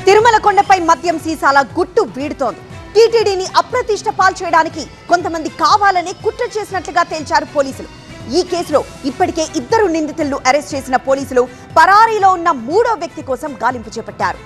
తిరుమల కొండపై మద్యం సీసాల గుట్టు వీడుతోంది. టీటీడీని అప్రతిష్ట పాల్చేయడానికి కొంతమంది కావాలనే కుట్ర చేసినట్లుగా తేల్చారు పోలీసులు. ఈ కేసులో ఇప్పటికే 2 నిందితులను అరెస్ట్ చేసిన పోలీసులు పరారీలో ఉన్న 3వ వ్యక్తి కోసం గాలింపు చేపట్టారు.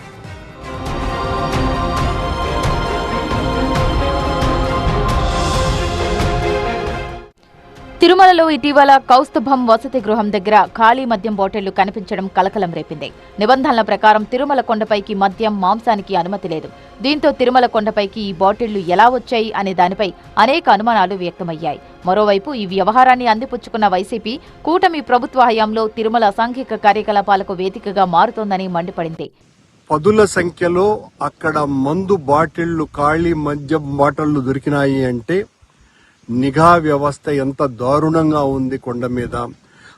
తిరుమలలో ఇటీవల కౌస్తుభం వసతి గృహం దగ్గర ఖాళీ మద్యం బాటిళ్లు కనిపించడం కలకలం రేపింది. నిబంధనల ప్రకారం తిరుమల కొండపైకి మద్యం, మాంసానికి అనుమతి లేదు. దీంతో తిరుమల కొండపైకి ఈ బాటిళ్లు ఎలా వచ్చాయి అనే దానిపై అనేక అనుమానాలు వ్యక్తమయ్యాయి. మరోవైపు ఈ వ్యవహారాన్ని అందిపుచ్చుకున్న వైసీపీ కూటమి ప్రభుత్వ హయాంలో తిరుమల అసాంఘిక కార్యకలాపాలకు వేదికగా మారుతోందని మండిపడింది. పదుల సంఖ్యలో అక్కడ మందు బాటిళ్లు, ఖాళీ మద్యం బాటిళ్లు దొరికినాయి అంటే నిఘా వ్యవస్థ ఎంత దారుణంగా ఉంది. కొండ మీద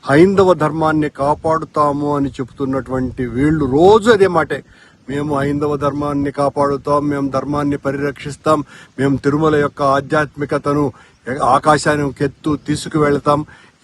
హైందవ ధర్మాన్ని కాపాడుతాము అని చెబుతున్నటువంటి వీళ్ళు రోజు అదే మాటే, మేము హైందవ ధర్మాన్ని కాపాడుతాం, మేము ధర్మాన్ని పరిరక్షిస్తాం, మేము తిరుమల యొక్క ఆధ్యాత్మికతను ఆకాశానికి తీసుకువెళ్తాం,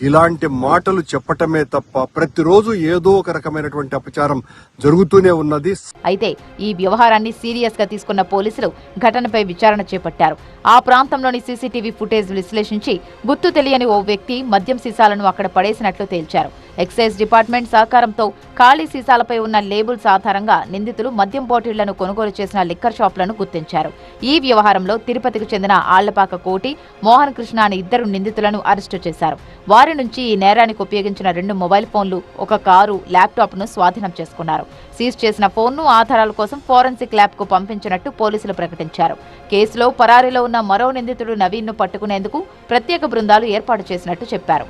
ఇలాంటి మాటలు చెప్పటమే తప్ప ప్రతిరోజు ఏదో ఒక రకమైనటువంటి అపచారం జరుగుతూనే ఉన్నది. అయితే ఈ వ్యవహారాన్ని సీరియస్ గా తీసుకున్న పోలీసులు ఘటనపై విచారణ చేపట్టారు. ఆ ప్రాంతంలోని సీసీటీవీ ఫుటేజ్ విశ్లేషించి గుర్తు తెలియని ఓ వ్యక్తి మద్యం సీసాలను అక్కడ పడేసినట్లు తేల్చారు. ఎక్సైజ్ డిపార్ట్మెంట్ సహకారంతో ఖాళీ సీసాలపై ఉన్న లేబుల్స్ ఆధారంగా నిందితులు మద్యం బాటిళ్లను కొనుగోలు చేసిన లిక్కర్ షాపులను గుర్తించారు. ఈ వ్యవహారంలో తిరుపతికి చెందిన ఆళ్లపాక కోటి, మోహన్ కృష్ణ అనే 2 నిందితులను అరెస్టు చేశారు. వారి నుంచి ఈ నేరానికి ఉపయోగించిన 2 మొబైల్ ఫోన్లు, 1 కారు, ల్యాప్టాప్ ను స్వాధీనం చేసుకున్నారు. సీజ్ చేసిన ఫోన్ను ఆధారాల కోసం ఫోరెన్సిక్ ల్యాబ్ కు పంపించినట్టు పోలీసులు ప్రకటించారు. కేసులో పరారీలో ఉన్న మరో నిందితుడు నవీన్ ను పట్టుకునేందుకు ప్రత్యేక బృందాలు ఏర్పాటు చేసినట్టు చెప్పారు.